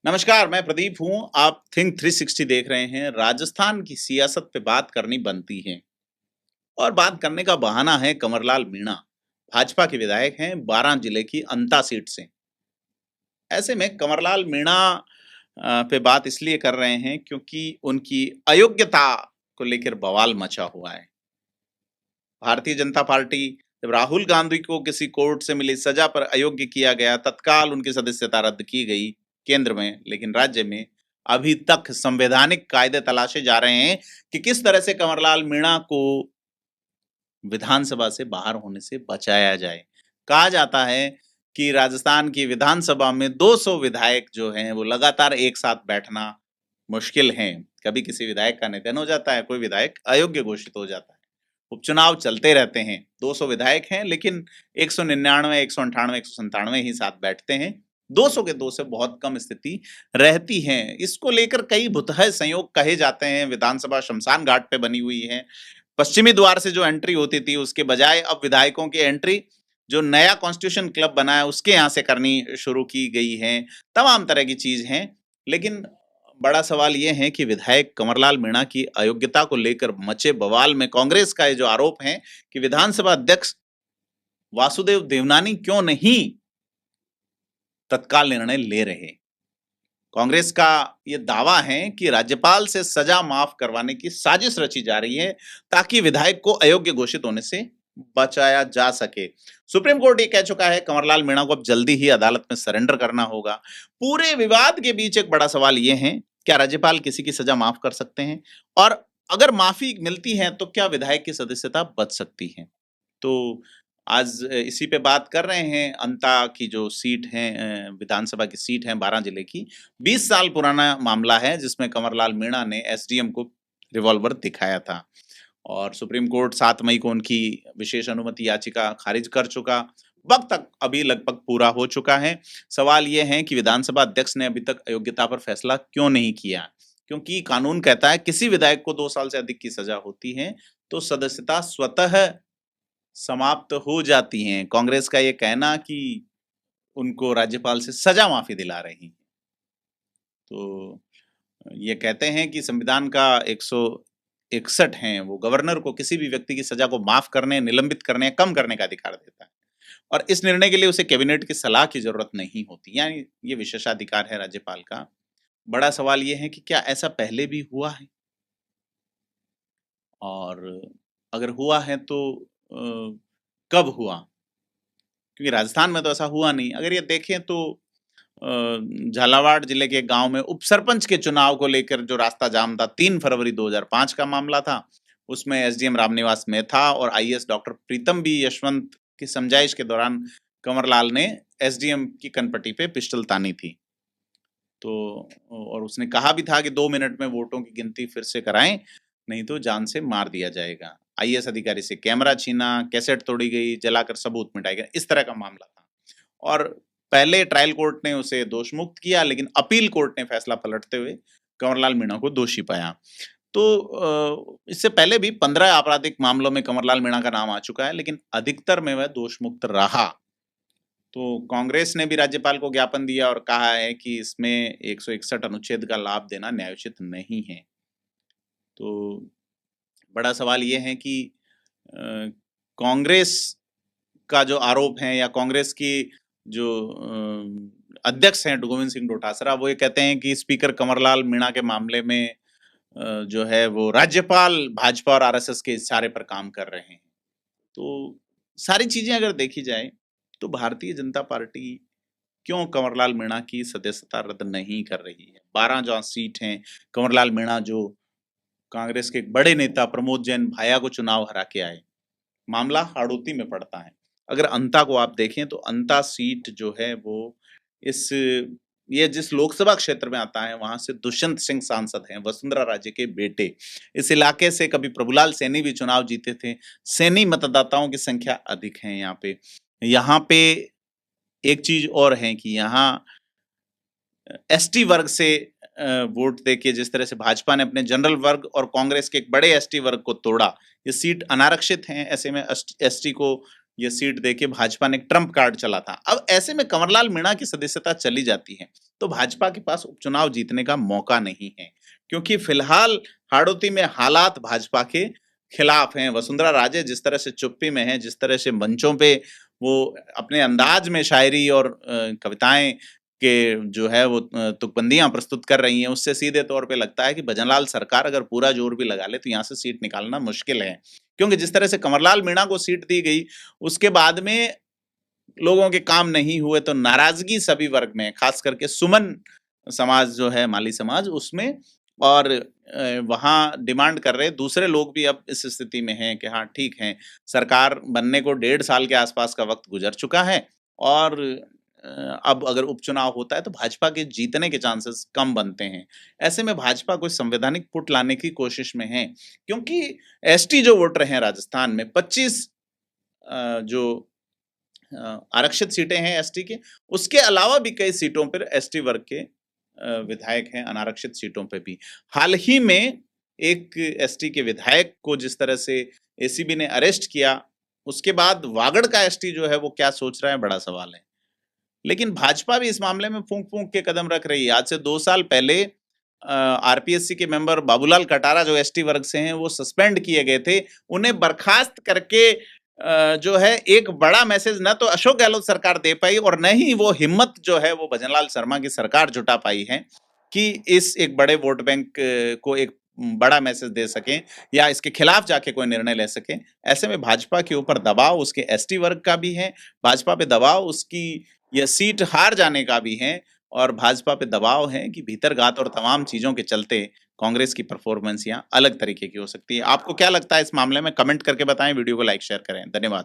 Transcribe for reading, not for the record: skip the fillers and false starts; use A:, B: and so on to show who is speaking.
A: नमस्कार, मैं प्रदीप हूँ। आप थिंक 360 देख रहे हैं। राजस्थान की सियासत पे बात करनी बनती है और बात करने का बहाना है कंवरलाल मीणा। भाजपा के विधायक हैं 12 जिले की अंता सीट से। ऐसे में कंवरलाल मीणा पे बात इसलिए कर रहे हैं क्योंकि उनकी अयोग्यता को लेकर बवाल मचा हुआ है। भारतीय जनता पार्टी जब राहुल गांधी को किसी कोर्ट से मिली सजा पर अयोग्य किया गया, तत्काल उनकी सदस्यता रद्द की गई केंद्र में, लेकिन राज्य में अभी तक संवैधानिक कायदे तलाशे जा रहे हैं कि किस तरह से कंवरलाल मीणा को विधानसभा से बाहर होने से बचाया जाए। कहा जाता है कि राजस्थान की विधानसभा में 200 विधायक जो हैं वो लगातार एक साथ बैठना मुश्किल है। कभी किसी विधायक का निधन हो जाता है, कोई विधायक अयोग्य घोषित हो जाता है। उपचुनाव चलते रहते हैं। 200 विधायक हैं, लेकिन 199, 198, 197 ही साथ बैठते हैं। 200 के 2 से बहुत कम स्थिति रहती है। इसको लेकर कई भुतह संयोग कहे जाते हैं। विधानसभा शमशान घाट पे बनी हुई है। पश्चिमी द्वार से जो एंट्री होती थी, उसके बजाय अब विधायकों की एंट्री जो नया कॉन्स्टिट्यूशन क्लब बना है, उसके यहाँ से करनी शुरू की गई है। तमाम तरह की चीज़ हैं, लेकिन बड़ा सवाल ये है कि विधायक कंवरलाल मीणा की अयोग्यता को लेकर मचे बवाल में कांग्रेस का ये जो आरोप है कि विधानसभा अध्यक्ष वासुदेव देवनानी क्यों नहीं तत्काल निर्णय ले रहे। कांग्रेस का ये दावा है कि राज्यपाल से सजा माफ करवाने की साजिश रची जा रही है ताकि विधायक को अयोग्य घोषित होने से बचाया जा सके। सुप्रीम कोर्ट ये कह चुका है कंवरलाल मीणा को अब जल्दी ही अदालत में सरेंडर करना होगा। पूरे विवाद के बीच एक बड़ा सवाल ये है, क्या राज्यपाल किसी की सजा माफ कर सकते हैं? और अगर माफी मिलती है तो क्या विधायक की सदस्यता बच सकती है? तो आज इसी पे बात कर रहे हैं। अंता की जो सीट है, विधानसभा की सीट है 12 जिले की। 20 साल पुराना मामला है जिसमें कंवरलाल मीणा ने एसडीएम को रिवॉल्वर दिखाया था और सुप्रीम कोर्ट 7 मई को उनकी विशेष अनुमति याचिका खारिज कर चुका। वक्त तक अभी लगभग पूरा हो चुका है। सवाल ये है कि विधानसभा अध्यक्ष ने अभी तक अयोग्यता पर फैसला क्यों नहीं किया? क्योंकि कानून कहता है किसी विधायक को 2 साल से अधिक की सजा होती है तो सदस्यता स्वतः समाप्त हो जाती हैं। कांग्रेस का ये कहना कि उनको राज्यपाल से सजा माफी दिला रही है। तो ये कहते हैं कि संविधान का 161 है, वो गवर्नर को किसी भी व्यक्ति की सजा को माफ करने, निलंबित करने, कम करने का अधिकार देता है और इस निर्णय के लिए उसे कैबिनेट की सलाह की जरूरत नहीं होती। यानी ये विशेषाधिकार है राज्यपाल का। बड़ा सवाल ये है कि क्या ऐसा पहले भी हुआ है? और अगर हुआ है तो कब हुआ? क्योंकि राजस्थान में तो ऐसा हुआ नहीं। अगर ये देखें तो झालावाड़ जिले के गांव में उपसरपंच के चुनाव को लेकर जो रास्ता जाम था, 3 फरवरी 2005 का मामला था। उसमें एसडीएम रामनिवास मेहता और आईएएस डॉक्टर प्रीतम बी यशवंत की समझाइश के दौरान कंवरलाल ने एसडीएम की कनपटी पे पिस्टल तानी थी। तो और उसने कहा भी था कि 2 मिनट में वोटों की गिनती फिर से कराएं, नहीं तो जान से मार दिया जाएगा। आईएएस अधिकारी से कैमरा छीना, कैसेट तोड़ी गई, जलाकर सबूत मिटाए गए, इस तरह का मामला था। और पहले ट्रायल कोर्ट ने उसे दोष मुक्त किया, लेकिन अपील कोर्ट ने फैसला पलटते हुए कंवरलाल मीणा को दोषी पाया। तो इससे पहले भी 15 आपराधिक मामलों में कंवरलाल मीणा का नाम आ चुका है, लेकिन अधिकतर में वह दोष मुक्त रहा। तो कांग्रेस ने भी राज्यपाल को ज्ञापन दिया और कहा है कि इसमें 161 अनुच्छेद का लाभ देना न्यायोचित नहीं है। तो बड़ा सवाल ये है कि कांग्रेस का जो आरोप है या कांग्रेस की जो अध्यक्ष हैं गोविंद सिंह डोटासरा, वो ये कहते हैं कि स्पीकर कंवरलाल मीणा के मामले में जो है वो राज्यपाल भाजपा और आरएसएस के इशारे पर काम कर रहे हैं। तो सारी चीजें अगर देखी जाए तो भारतीय जनता पार्टी क्यों कंवरलाल मीणा की सदस्यता रद्द नहीं कर रही है? 12 जो सीट हैं, कंवरलाल मीणा जो कांग्रेस के एक बड़े नेता प्रमोद जैन भाया को चुनाव हरा के आए, मामला हाड़ौती में पड़ता है। अगर अंता को आप देखें तो अंता सीट जो है वो इस ये जिस लोकसभा क्षेत्र में आता है वहां से दुष्यंत सिंह सांसद हैं, वसुंधरा राजे के बेटे। इस इलाके से कभी प्रभुलाल सैनी भी चुनाव जीते थे। सैनी मतदाताओं की संख्या अधिक है यहाँ पे। यहाँ पे एक चीज और है कि यहाँ एसटी वर्ग से वोट देके जिस तरह से भाजपा ने अपने जनरल वर्ग और कांग्रेस के एक बड़े एसटी वर्ग को तोड़ा, ये सीट अनारक्षित है, ऐसे में एसटी को ये सीट देके भाजपा ने ट्रम्प कार्ड चला था। अब ऐसे में कंवरलाल मीणा की सदस्यता चली जाती है, तो भाजपा के पास उपचुनाव जीतने का मौका नहीं है, क्योंकि फिलहाल हाड़ौती में हालात भाजपा के खिलाफ हैं। वसुंधरा राजे जिस तरह से चुप्पी में हैं, जिस तरह से मंचों पे वो अपने अंदाज में शायरी और कविताएँ के जो है वो तुकबंदियाँ प्रस्तुत कर रही हैं, उससे सीधे तौर पे लगता है कि भजनलाल सरकार अगर पूरा जोर भी लगा ले, तो यहाँ से सीट निकालना मुश्किल है। क्योंकि जिस तरह से कंवरलाल मीणा को सीट दी गई, उसके बाद में लोगों के काम नहीं हुए, तो नाराज़गी सभी वर्ग में है, ख़ास करके सुमन समाज जो है, माली समाज, उसमें। और वहाँ डिमांड कर रहे दूसरे लोग भी अब इस स्थिति में हैं कि हाँ, ठीक है, सरकार बनने को 1.5 साल के आसपास का वक़्त गुज़र चुका है और अब अगर उपचुनाव होता है, तो भाजपा के जीतने के चांसेस कम बनते हैं। ऐसे में भाजपा कोई संवैधानिक फुट लाने की कोशिश में है, क्योंकि एसटी जो वोटर हैं राजस्थान में 25 जो आरक्षित सीटें हैं एसटी के, उसके अलावा भी कई सीटों पर एसटी वर्ग के विधायक हैं, अनारक्षित सीटों पे भी। हाल ही में एक एसटी के विधायक को जिस तरह से एसीबी ने अरेस्ट किया, उसके बाद वागड़ का एसटी जो है वो क्या सोच रहा है, बड़ा सवाल है। लेकिन भाजपा भी इस मामले में फूँक-फूँक के कदम रख रही है। आज से 2 साल पहले आरपीएससी के मेंबर बाबूलाल कटारा जो एसटी वर्ग से हैं, वो सस्पेंड किए गए थे। उन्हें बर्खास्त करके जो है एक बड़ा मैसेज ना तो अशोक गहलोत सरकार दे पाई और न ही वो हिम्मत जो है वो भजनलाल शर्मा की सरकार जुटा पाई है कि इस एक बड़े वोट बैंक को एक बड़ा मैसेज दे सकें या इसके खिलाफ जाके कोई निर्णय ले सकें। ऐसे में भाजपा के ऊपर दबाव उसके एसटी वर्ग का भी है, भाजपा पे दबाव उसकी यह सीट हार जाने का भी है और भाजपा पे दबाव है कि भीतरघात और तमाम चीज़ों के चलते कांग्रेस की परफॉर्मेंस यहाँ अलग तरीके की हो सकती है। आपको क्या लगता है इस मामले में? कमेंट करके बताएं, वीडियो को लाइक शेयर करें। धन्यवाद।